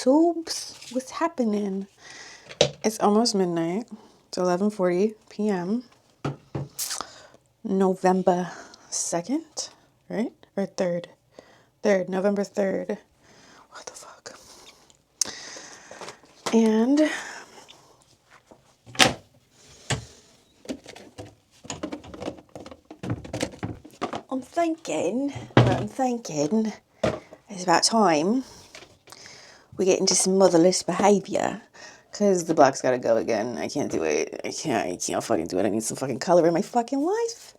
YouTubes? What's happening? It's almost midnight. It's 11:40 p.m. November 2nd, right? Or 3rd? 3rd, November 3rd. What the fuck? And I'm thinking it's about time we get into some motherless behavior. Because the black's gotta go again. I can't do it. I can't fucking do it. I need some fucking color in my fucking life.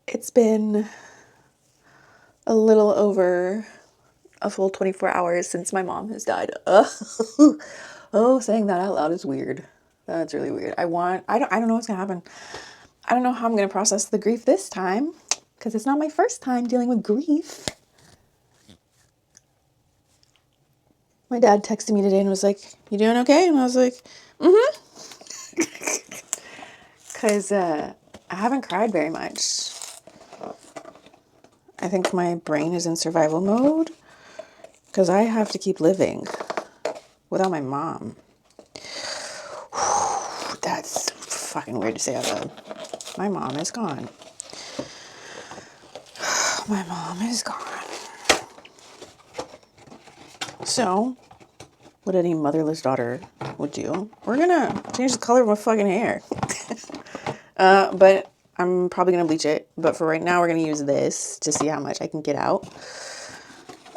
It's been a little over a full 24 hours since my mom has died. Oh, saying that out loud is weird. That's really weird. I don't know what's gonna happen. I don't know how I'm gonna process the grief this time. Because it's not my first time dealing with grief. My dad texted me today and was like, "You doing okay?" And I was like, Because I haven't cried very much. I think my brain is in survival mode. Because I have to keep living without my mom. That's fucking weird to say out loud. My mom is gone. My mom is gone. So, what any motherless daughter would do, we're gonna change the color of my fucking hair. But I'm probably gonna bleach it. But for right now, we're gonna use this to see how much I can get out.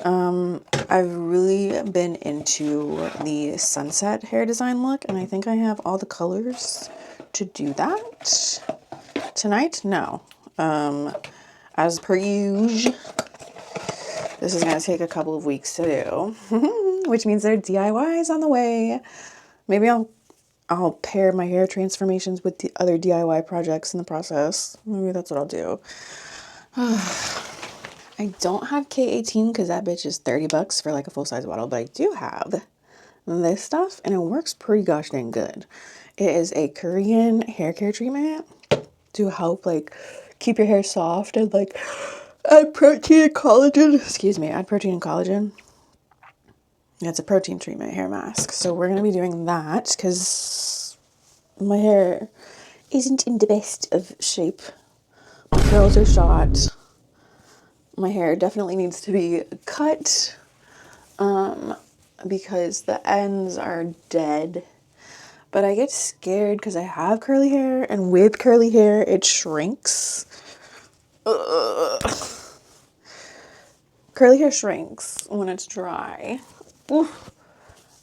I've really been into the sunset hair design look, and I think I have all the colors to do that. Tonight? No. As per usual, this is going to take a couple of weeks to do, which means there are DIYs on the way. Maybe I'll pair my hair transformations with the other DIY projects in the process. Maybe that's what I'll do. I don't have K18 because that bitch is $30 for like a full-size bottle, but I do have this stuff, and it works pretty gosh dang good. It is a Korean hair care treatment to help like keep your hair soft and like add protein and collagen. Add protein and collagen. Yeah, it's a protein treatment hair mask. So we're going to be doing that because my hair isn't in the best of shape. My curls are short. My hair definitely needs to be cut because the ends are dead. But I get scared because I have curly hair, and with curly hair, it shrinks. Curly hair shrinks when it's dry. Oof.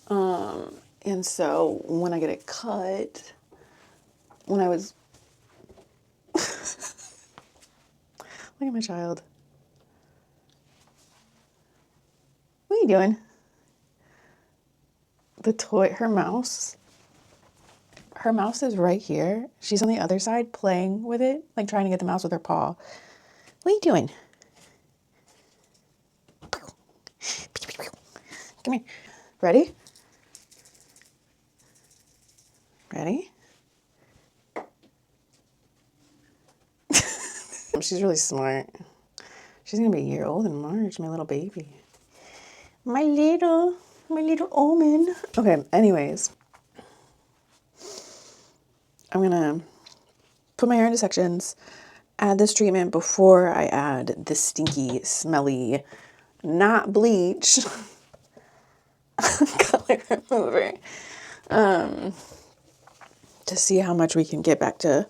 And so when I get it cut, when I was... Look at my child. What are you doing? The toy, her mouse is right here. She's on the other side playing with it, like trying to get the mouse with her paw. What are you doing? Come here. Ready? She's really smart. She's gonna be a year old in March, my little baby. My little Omen. Okay, anyways. I'm gonna put my hair into sections, add this treatment before I add the stinky, smelly, not bleach color remover. To see how much we can get back to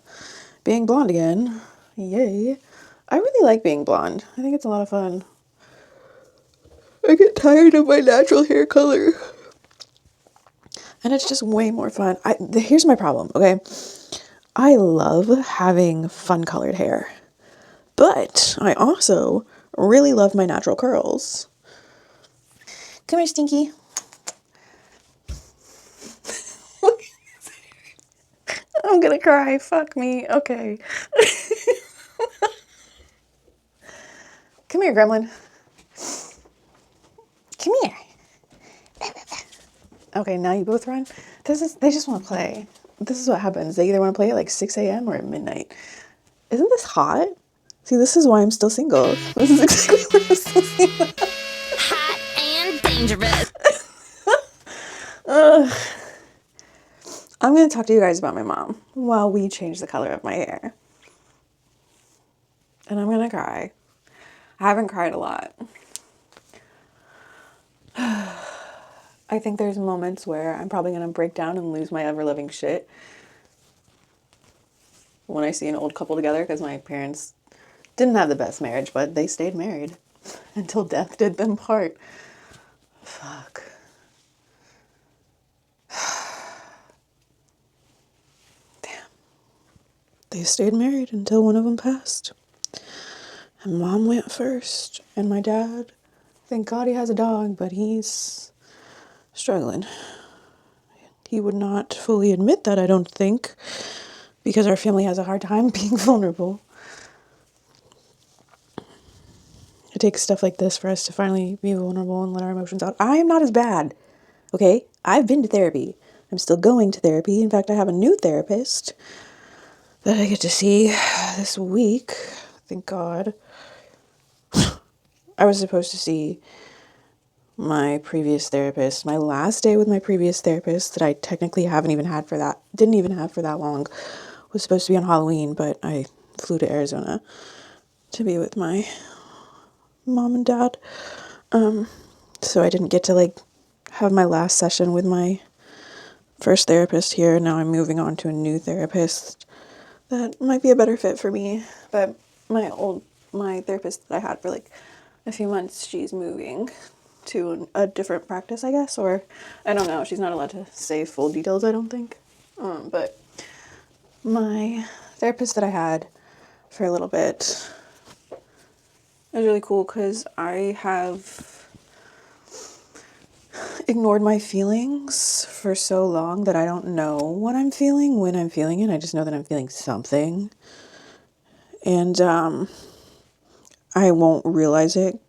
being blonde again. Yay. I really like being blonde. I think it's a lot of fun. I get tired of my natural hair color. And it's just way more fun. Here's my problem, okay? I love having fun colored hair. But I also really love my natural curls. Come here, Stinky. I'm gonna cry. Fuck me. Okay. Come here, gremlin. Come here. Okay, now you both run. They just want to play. This is what happens. They either want to play at like 6 a.m. or at midnight. Isn't this hot? See, this is why I'm still single. This is exactly why I'm still single. Hot and dangerous. I'm going to talk to you guys about my mom while we change the color of my hair. And I'm going to cry. I haven't cried a lot. I think there's moments where I'm probably going to break down and lose my ever-living shit when I see an old couple together, because my parents didn't have the best marriage, but they stayed married until death did them part. Fuck. Damn. They stayed married until one of them passed. And mom went first. And my dad, thank God he has a dog, but he's struggling. He would not fully admit that, I don't think, because our family has a hard time being vulnerable. It takes stuff like this for us to finally be vulnerable and let our emotions out. I am not as bad, okay? I've been to therapy. I'm still going to therapy. In fact, I have a new therapist that I get to see this week. Thank God. I was supposed to see my previous therapist, my last day with my previous therapist that I technically didn't even have for that long, was supposed to be on Halloween, but I flew to Arizona to be with my mom and dad. So I didn't get to have my last session with my first therapist here. Now I'm moving on to a new therapist that might be a better fit for me. But my therapist that I had for a few months, she's moving to a different practice, I guess, or I don't know. She's not allowed to say full details, I don't think. But my therapist that I had for a little bit is really cool because I have ignored my feelings for so long that I don't know what I'm feeling when I'm feeling it. I just know that I'm feeling something. And I won't realize it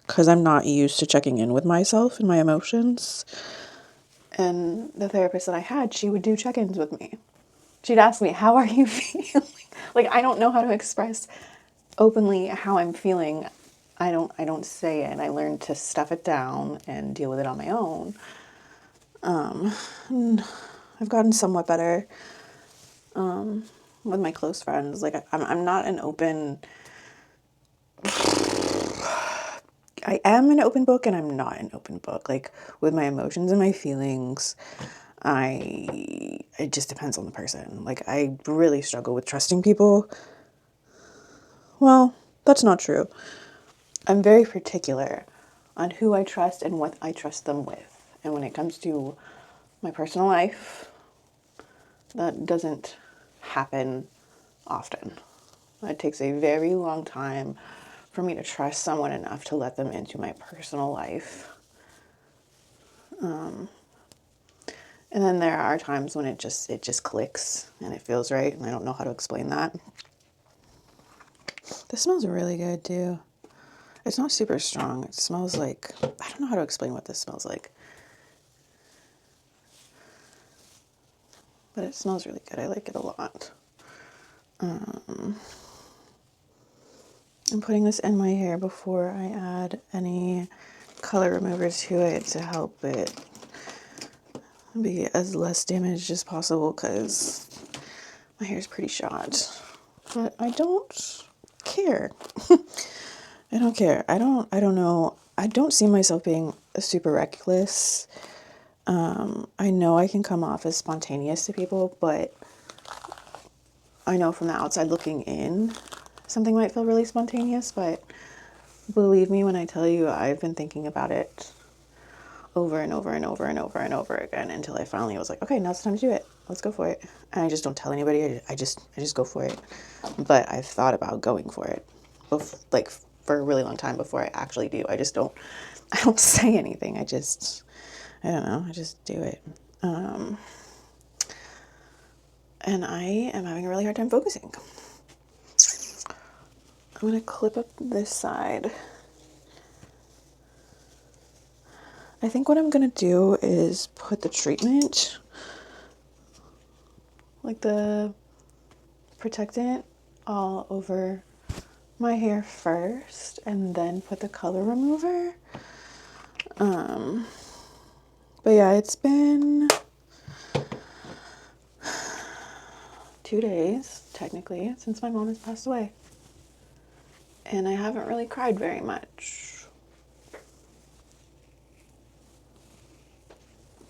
because I'm not used to checking in with myself and my emotions. And the therapist that I had, she would do check-ins with me. She'd ask me, how are you feeling? I don't know how to express openly how I'm feeling. I don't say it, and I learned to stuff it down and deal with it on my own. I've gotten somewhat better with my close friends. I'm not an open... I am an open book and I'm not an open book. With my emotions and my feelings, it just depends on the person. I really struggle with trusting people. Well, that's not true. I'm very particular on who I trust and what I trust them with. And when it comes to my personal life, that doesn't happen often. It takes a very long time for me to trust someone enough to let them into my personal life. And then there are times when it just clicks and it feels right, and I don't know how to explain that. This smells really good too. It's not super strong. It smells I don't know how to explain what this smells like. But it smells really good. I like it a lot. I'm putting this in my hair before I add any color removers to it to help it be as less damaged as possible because my hair is pretty shot. But I don't care. I don't care. I don't know. I don't see myself being super reckless. I know I can come off as spontaneous to people, but I know from the outside looking in, something might feel really spontaneous, but believe me when I tell you, I've been thinking about it over and over and over and over and over again until I finally was like, okay, now it's time to do it. Let's go for it. And I just don't tell anybody. I just go for it. But I've thought about going for it, for a really long time before I actually do. I don't say anything. I don't know. I just do it. And I am having a really hard time focusing. I'm going to clip up this side. I think what I'm going to do is put the treatment, the protectant, all over my hair first and then put the color remover. But yeah, it's been 2 days, technically, since my mom has passed away. And I haven't really cried very much.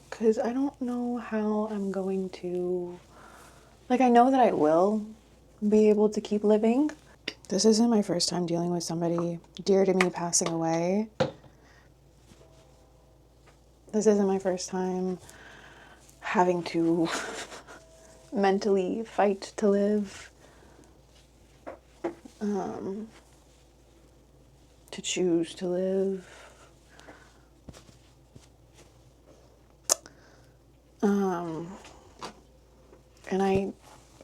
Because I don't know how I'm going to... Like, I know that I will be able to keep living. This isn't my first time dealing with somebody dear to me passing away. This isn't my first time having to mentally fight to live, to choose to live. And I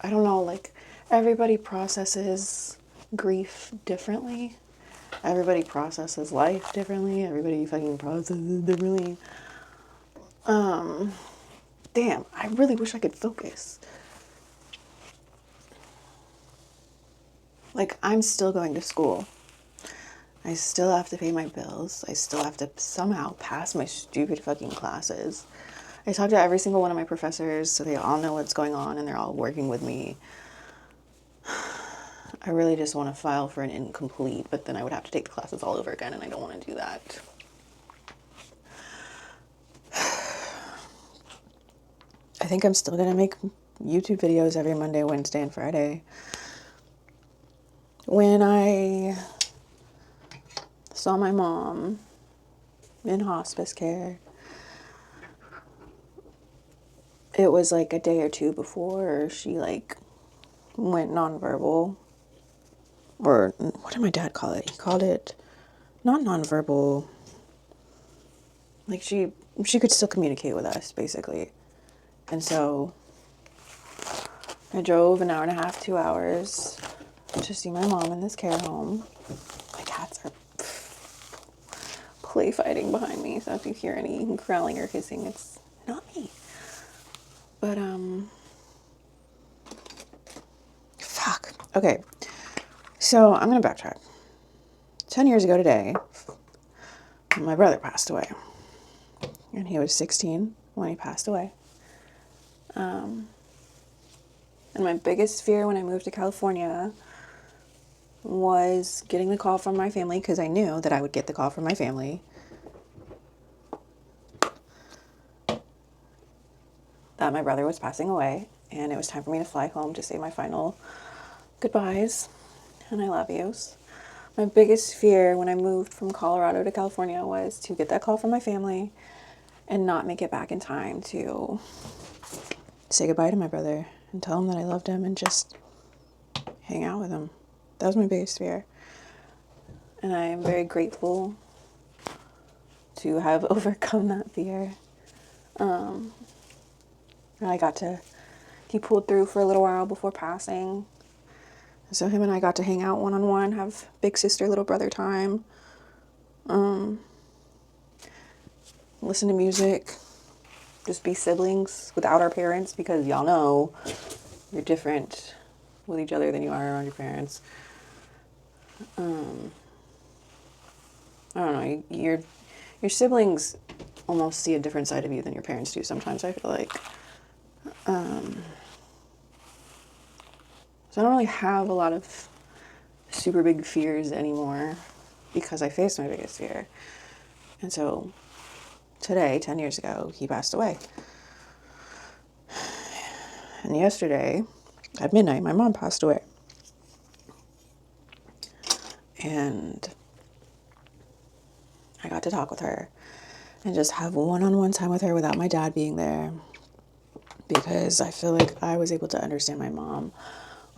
don't know, like, everybody processes grief differently. Everybody processes life differently. Everybody fucking processes differently. Damn, I really wish I could focus. Like, I'm still going to school. I still have to pay my bills. I still have to somehow pass my stupid fucking classes. I talk to every single one of my professors so they all know what's going on and they're all working with me. I really just want to file for an incomplete, but then I would have to take the classes all over again and I don't want to do that. I think I'm still going to make YouTube videos every Monday, Wednesday, and Friday. When I saw my mom in hospice care, it was like a day or two before she like went nonverbal. Or what did my dad call it? He called it not nonverbal. Like she could still communicate with us basically. And so I drove 1.5 hours, 2 hours to see my mom in this care home. My cats are play fighting behind me, so if you hear any growling or hissing, it's not me. But fuck. Okay. So I'm gonna backtrack. 10 years ago today, my brother passed away. And he was 16 when he passed away. And my biggest fear when I moved to California was getting the call from my family, because I knew that I would get the call from my family that my brother was passing away, and it was time for me to fly home to say my final goodbyes and I love yous. My biggest fear when I moved from Colorado to California was to get that call from my family and not make it back in time to say goodbye to my brother and tell him that I loved him and just hang out with him. That was my biggest fear. And I am very grateful to have overcome that fear. He pulled through for a little while before passing. So him and I got to hang out one-on-one, have big sister, little brother time. Listen to music. Just be siblings without our parents, because y'all know you're different with each other than you are around your parents. I don't know, your siblings almost see a different side of you than your parents do sometimes, I feel like. So I don't really have a lot of super big fears anymore because I faced my biggest fear. And so today, 10 years ago, he passed away. And yesterday, at midnight, my mom passed away. And I got to talk with her and just have one-on-one time with her without my dad being there, because I feel like I was able to understand my mom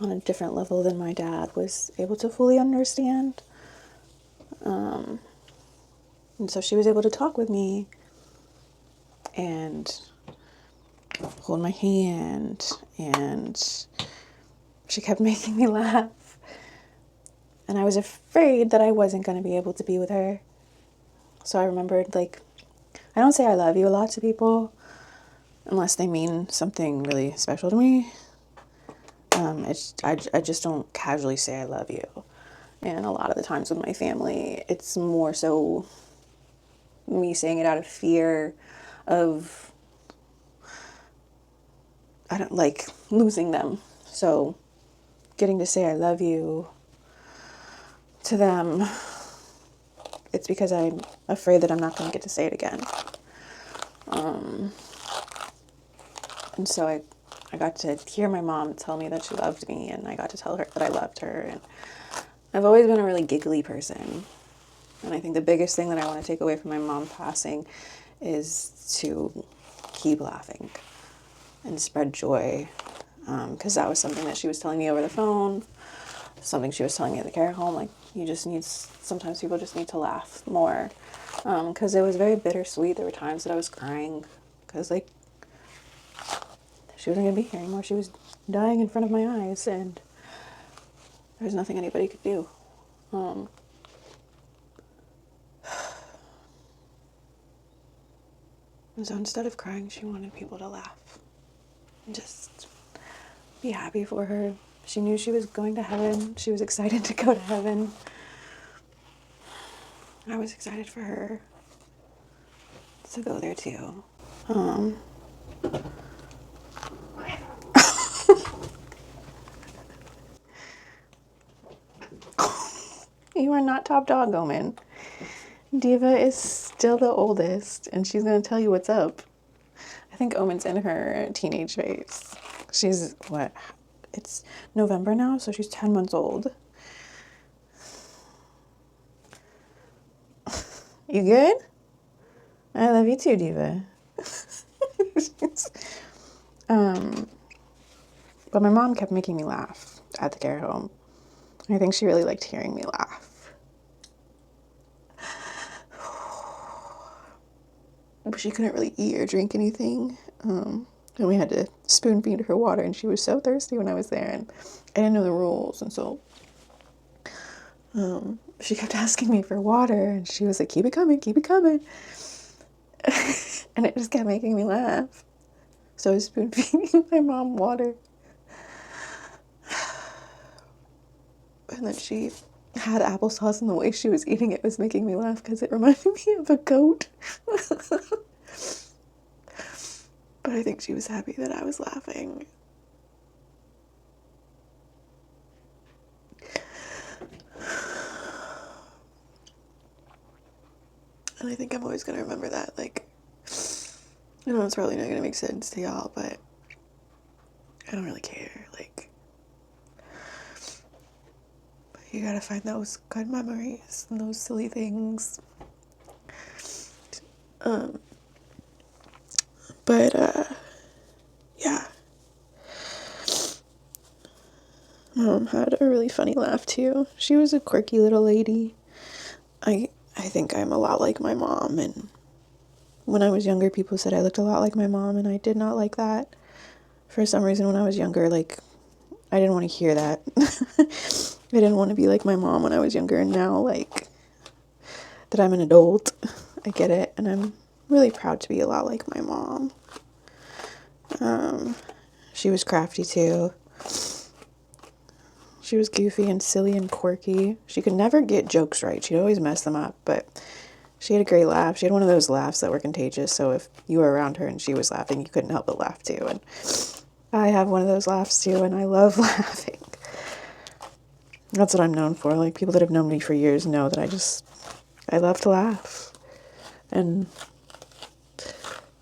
on a different level than my dad was able to fully understand. And so she was able to talk with me and hold my hand, and she kept making me laugh. And I was afraid that I wasn't going to be able to be with her. So I remembered, like, I don't say I love you a lot to people unless they mean something really special to me. I just don't casually say I love you. And a lot of the times with my family, it's more so me saying it out of fear of, I don't like losing them. So getting to say I love you to them, it's because I'm afraid that I'm not going to get to say it again. And so I got to hear my mom tell me that she loved me, and I got to tell her that I loved her. And I've always been a really giggly person. And I think the biggest thing that I want to take away from my mom passing is to keep laughing and spread joy. Because that was something that she was telling me over the phone, something she was telling me at the care home. Like, sometimes people just need to laugh more. Because it was very bittersweet. There were times that I was crying because, like, she wasn't going to be here anymore. She was dying in front of my eyes, and there was nothing anybody could do. And so instead of crying, she wanted people to laugh and just be happy for her. She knew she was going to heaven. She was excited to go to heaven. I was excited for her to go there too. You are not top dog, Omen. Diva is still the oldest, and she's going to tell you what's up. I think Omen's in her teenage phase. She's, what? It's November now, so she's 10 months old. You good? I love you too, Diva. But my mom kept making me laugh at the care home. I think she really liked hearing me laugh. But she couldn't really eat or drink anything. And we had to spoon feed her water, and she was so thirsty when I was there, and I didn't know the rules, and so she kept asking me for water, and she was like, keep it coming, keep it coming. And it just kept making me laugh. So I was spoon feeding my mom water. And then she had applesauce, and the way she was eating it was making me laugh because it reminded me of a goat. But I think she was happy that I was laughing. And I think I'm always going to remember that. Like, I know it's probably not going to make sense to y'all, but I don't really care. Like, you gotta find those good memories and those silly things. Yeah. Mom had a really funny laugh too. She was a quirky little lady. I think I'm a lot like my mom, and when I was younger, people said I looked a lot like my mom, and I did not like that. For some reason, when I was younger, like, I didn't want to hear that. I didn't want to be like my mom when I was younger, and now, like, that I'm an adult, I get it, and I'm really proud to be a lot like my mom. She was crafty too. She was goofy and silly and quirky. She could never get jokes right. She'd always mess them up, but she had a great laugh. She had one of those laughs that were contagious, so if you were around her and she was laughing, you couldn't help but laugh too. And I have one of those laughs too, and I love laughing. That's what I'm known for. Like, people that have known me for years know that I love to laugh. And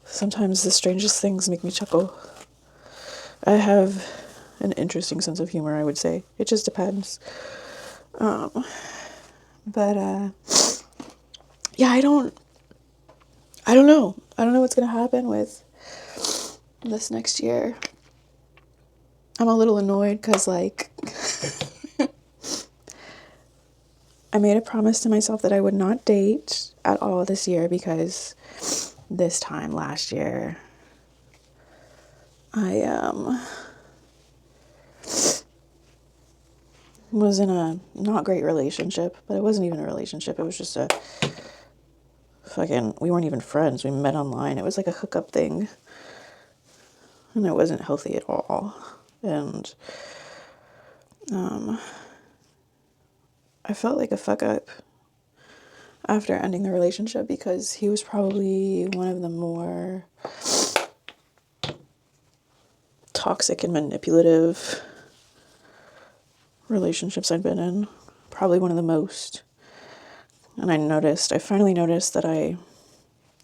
sometimes the strangest things make me chuckle. I have an interesting sense of humor, I would say. It just depends. Yeah, I don't know. I don't know what's going to happen with this next year. I'm a little annoyed because, like, I made a promise to myself that I would not date at all this year because this time last year, I was in a not great relationship, but it wasn't even a relationship. It was just we weren't even friends. We met online. It was like a hookup thing. And it wasn't healthy at all. And I felt like a fuck up after ending the relationship because he was probably one of the more toxic and manipulative relationships I've been in. Probably one of the most. And I finally noticed that I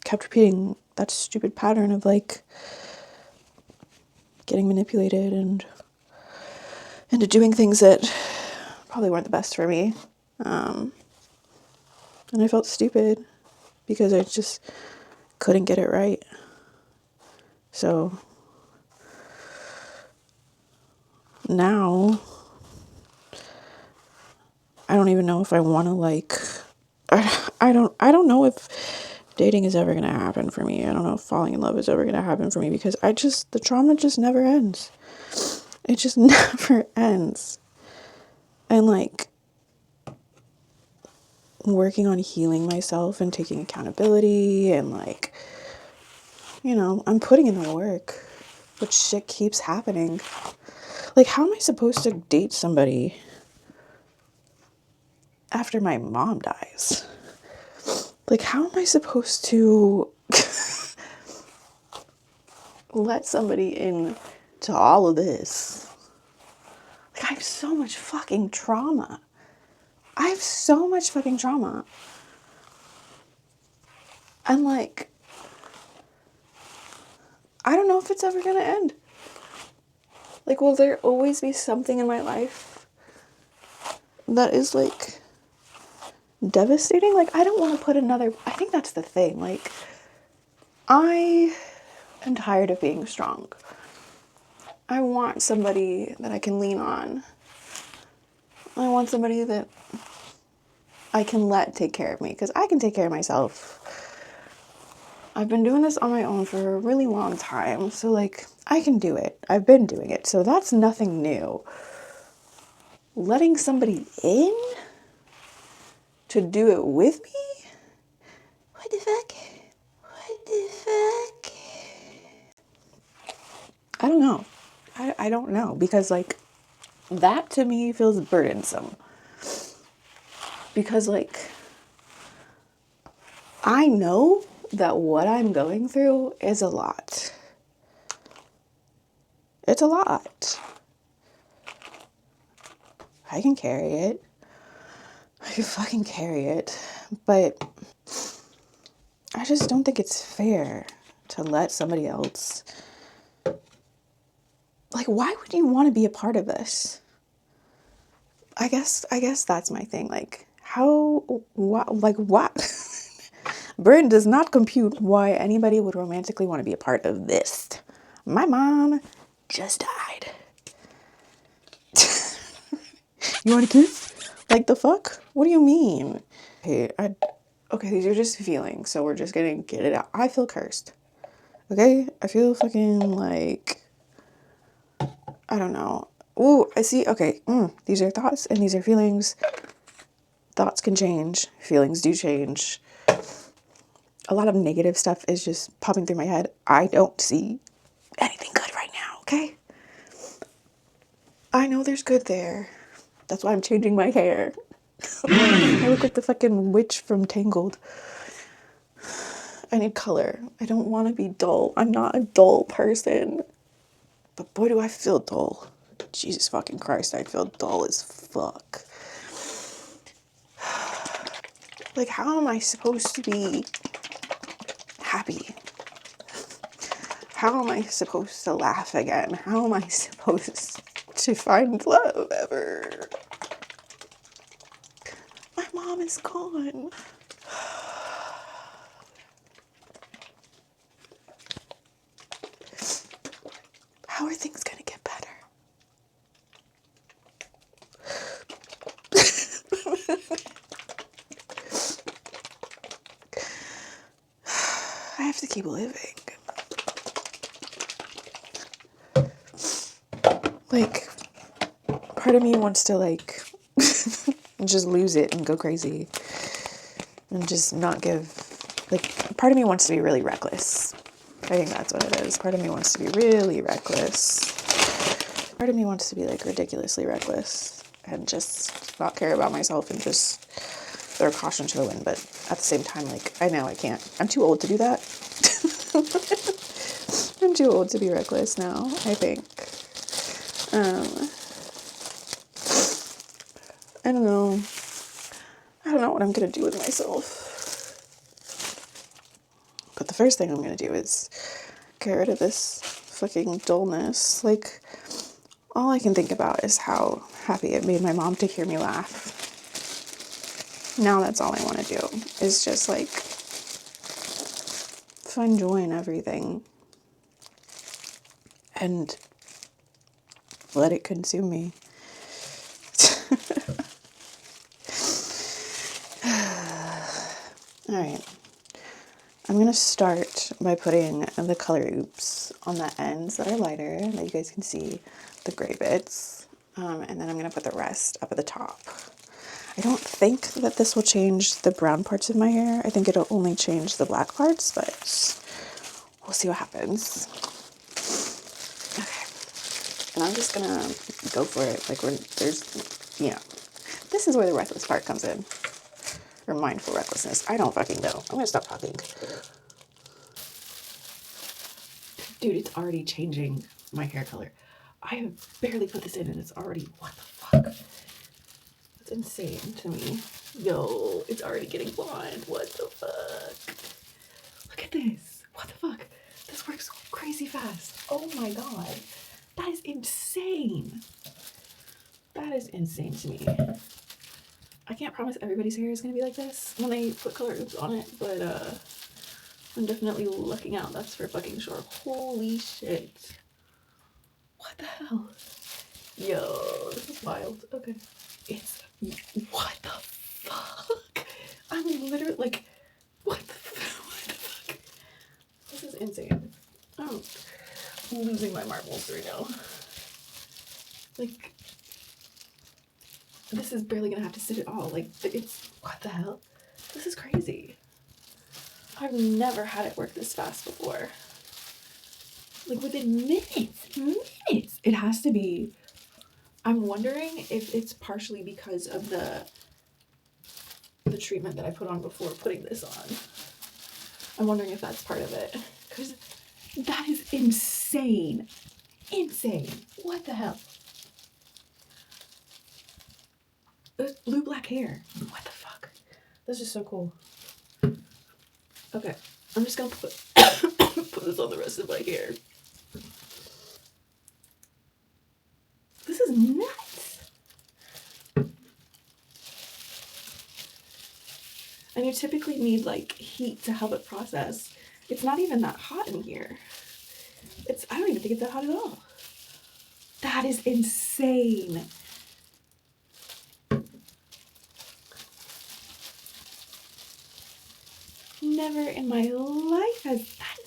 kept repeating that stupid pattern of like getting manipulated and into doing things that probably weren't the best for me. And I felt stupid because I just couldn't get it right. So now I don't even know if I want to like I don't know if dating is ever going to happen for me. I don't know if falling in love is ever going to happen for me because the trauma just never ends. It just never ends. And like working on healing myself and taking accountability and like, I'm putting in the work, but shit keeps happening. Like, how am I supposed to date somebody after my mom dies? Like, how am I supposed to let somebody into all of this? Like, I have so much fucking trauma. And like, I don't know if it's ever gonna end. Like, will there always be something in my life that is like devastating? Like, I don't want to put I think that's the thing. Like, I am tired of being strong. I want somebody that I can lean on. I want somebody that I can let take care of me because I can take care of myself. I've been doing this on my own for a really long time. So like, I can do it. I've been doing it. So that's nothing new. Letting somebody in to do it with me? What the fuck? I don't know. I don't know because like that to me feels burdensome. Because like I know that what I'm going through is a lot. It's a lot. I can carry it. I can fucking carry it. But I just don't think it's fair to let somebody else. Like, why would you want to be a part of this? I guess that's my thing. Like, what? Brain does not compute why anybody would romantically want to be a part of this. My mom just died. You want a kiss? Like, the fuck? What do you mean? Okay, these are just feelings, so we're just gonna get it out. I feel cursed. Okay? I feel fucking like, I don't know. Ooh, I see. Okay, these are thoughts and these are feelings. Thoughts can change. Feelings do change. A lot of negative stuff is just popping through my head. I don't see anything good right now, okay? I know there's good there. That's why I'm changing my hair. I look like the fucking witch from Tangled. I need color. I don't want to be dull. I'm not a dull person. But boy, do I feel dull. Jesus fucking Christ, I feel dull as fuck. Like, how am I supposed to be happy? How am I supposed to laugh again? How am I supposed to find love ever? My mom is gone. How are things gonna get better? I have to keep living. Like, part of me wants to like just lose it and go crazy and just not give, like, part of me wants to be really reckless. I think that's what it is. Part of me wants to be really reckless. Part of me wants to be like ridiculously reckless and just not care about myself and just throw caution to the wind. But at the same time, like, I know I can't. I'm too old to do that. I'm too old to be reckless now, I think. I don't know. I don't know what I'm gonna do with myself. But the first thing I'm gonna do is get rid of this fucking dullness. Like, all I can think about is how happy it made my mom to hear me laugh. Now that's all I want to do, is just like find joy in everything and let it consume me. All right. I'm going to start by putting the color oops on the ends that are lighter, that you guys can see the gray bits. And then I'm going to put the rest up at the top. I don't think that this will change the brown parts of my hair. I think it'll only change the black parts, but we'll see what happens. Okay. And I'm just going to go for it. Like, this is where the reckless part comes in. Or mindful recklessness. I don't fucking know. I'm going to stop talking. Dude, it's already changing my hair color. I have barely put this in and it's already, what the fuck? That's insane to me. Yo, it's already getting blonde. What the fuck? Look at this. What the fuck? This works crazy fast. Oh my god. That is insane. That is insane to me. I can't promise everybody's hair is going to be like this when they put color oops on it, but I'm definitely looking out. That's for fucking sure. Holy shit. What the hell? Yo, this is wild. Okay. What the fuck? I'm literally like, what the fuck? This is insane. I'm losing my marbles right now. Like, this is barely gonna have to sit at all. Like, it's, what the hell? This is crazy. I've never had it work this fast before. Like, within minutes. It has to be. I'm wondering if it's partially because of the treatment that I put on before putting this on. I'm wondering if that's part of it. Because that is insane. Insane. What the hell? There's blue-black hair. What the fuck? This is so cool. Okay. I'm just gonna put put this on the rest of my hair. This is nuts. And you typically need like heat to help it process. It's not even that hot in here. I don't even think it's that hot at all. That is insane. Never in my life has that.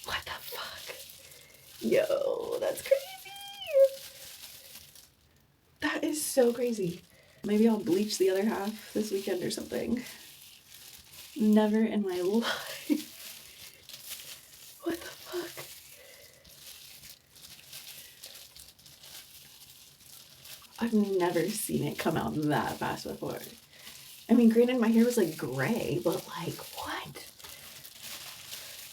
What the fuck? Yo, that's crazy. That is so crazy. Maybe I'll bleach the other half this weekend or something. Never in my life. What the fuck? I've never seen it come out that fast before. I mean, granted, my hair was like gray, but like, what?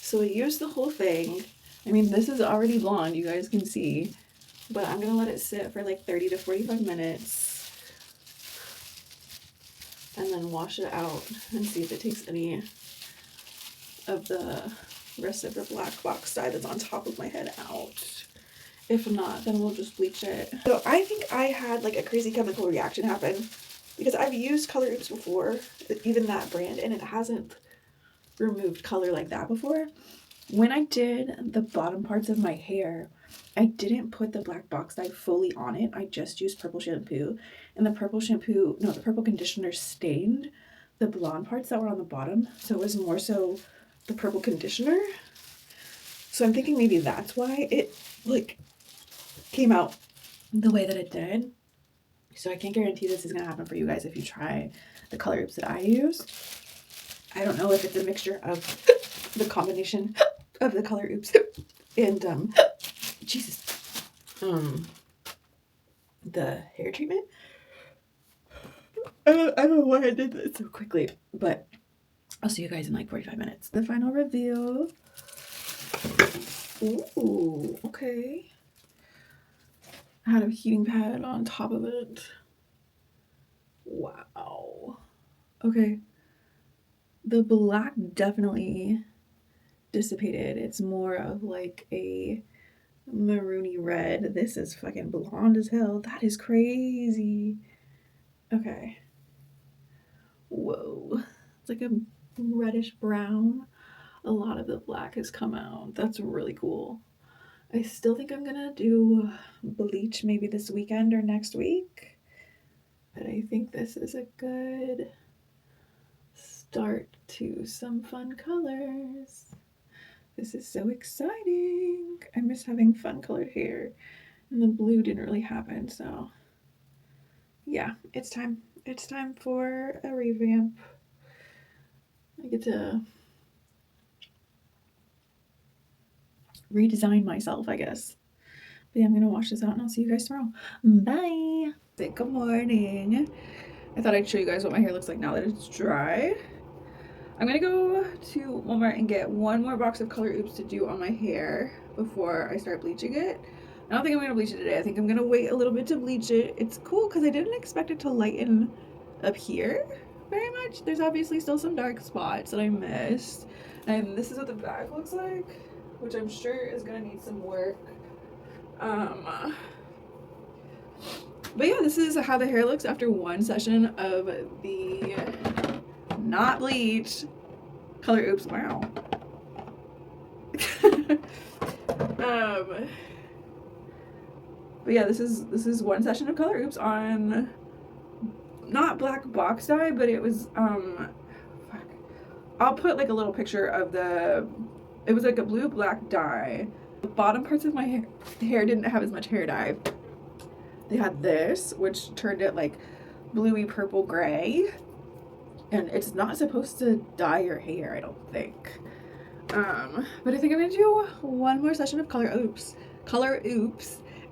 So I used the whole thing. I mean, this is already blonde, you guys can see, but I'm gonna let it sit for like 30 to 45 minutes and then wash it out and see if it takes any of the rest of the black box dye that's on top of my head out. If not, then we'll just bleach it. So I think I had like a crazy chemical reaction happen because I've used Color Oops before, even that brand, and it hasn't removed color like that before. When I did the bottom parts of my hair, I didn't put the black box dye fully on it. I just used purple shampoo, and the purple conditioner stained the blonde parts that were on the bottom. So it was more so the purple conditioner. So I'm thinking maybe that's why it like came out the way that it did. So I can't guarantee this is gonna happen for you guys if you try the Color Oops that I use. I don't know if it's a mixture of the combination of the Color Oops and Jesus, the hair treatment. I don't know why I did that so quickly, but I'll see you guys in like 45 minutes. The final reveal. Ooh, okay. I had a heating pad on top of it. Wow. Okay. The black definitely dissipated. It's more of like a maroony red. This is fucking blonde as hell. That is crazy. Okay. Whoa. It's like a reddish brown. A lot of the black has come out. That's really cool. I still think I'm gonna do bleach maybe this weekend or next week. But I think this is a good start to some fun colors. This is so exciting. I miss having fun colored hair. And the blue didn't really happen, so yeah, it's time. It's time for a revamp. I get to redesign myself, I guess. But yeah, I'm gonna wash this out and I'll see you guys tomorrow. Bye. Good morning. I thought I'd show you guys what my hair looks like now that it's dry. I'm gonna go to Walmart and get one more box of Color Oops to do on my hair before I start bleaching it. I don't think I'm gonna bleach it today. I think I'm gonna wait a little bit to bleach it. It's cool because I didn't expect it to lighten up here very much. There's obviously still some dark spots that I missed. And this is what the back looks like, which I'm sure is gonna need some work. But yeah, this is how the hair looks after one session of the not bleach Color Oops. Wow. But yeah, this is one session of Color Oops on not black box dye, but it was fuck. I'll put like a little picture of it was like a blue black dye. The bottom parts of my hair didn't have as much hair dye. They had this, which turned it like bluey purple gray, and it's not supposed to dye your hair, I don't think. But I think I'm gonna do one more session of Color Oops.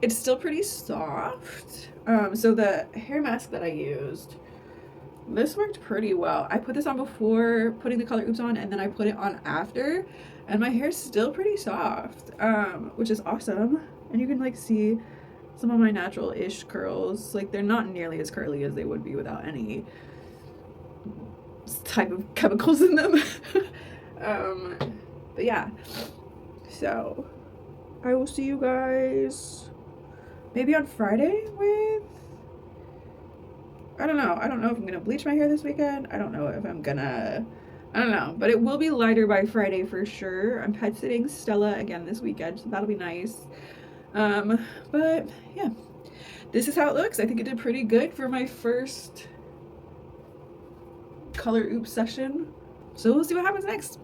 It's still pretty soft. So the hair mask that I used, this worked pretty well. I put this on before putting the Color Oops on, and then I put it on after, and my hair's still pretty soft, which is awesome. And you can like see some of my natural-ish curls. Like, they're not nearly as curly as they would be without any type of chemicals in them. But yeah, so I will see you guys maybe on Friday with, I don't know if I'm gonna bleach my hair this weekend. I don't know if I'm gonna, I don't know, but it will be lighter by Friday for sure. I'm pet sitting Stella again this weekend, so that'll be nice. But yeah, this is how it looks. I think it did pretty good for my first Color Oops session. So we'll see what happens next.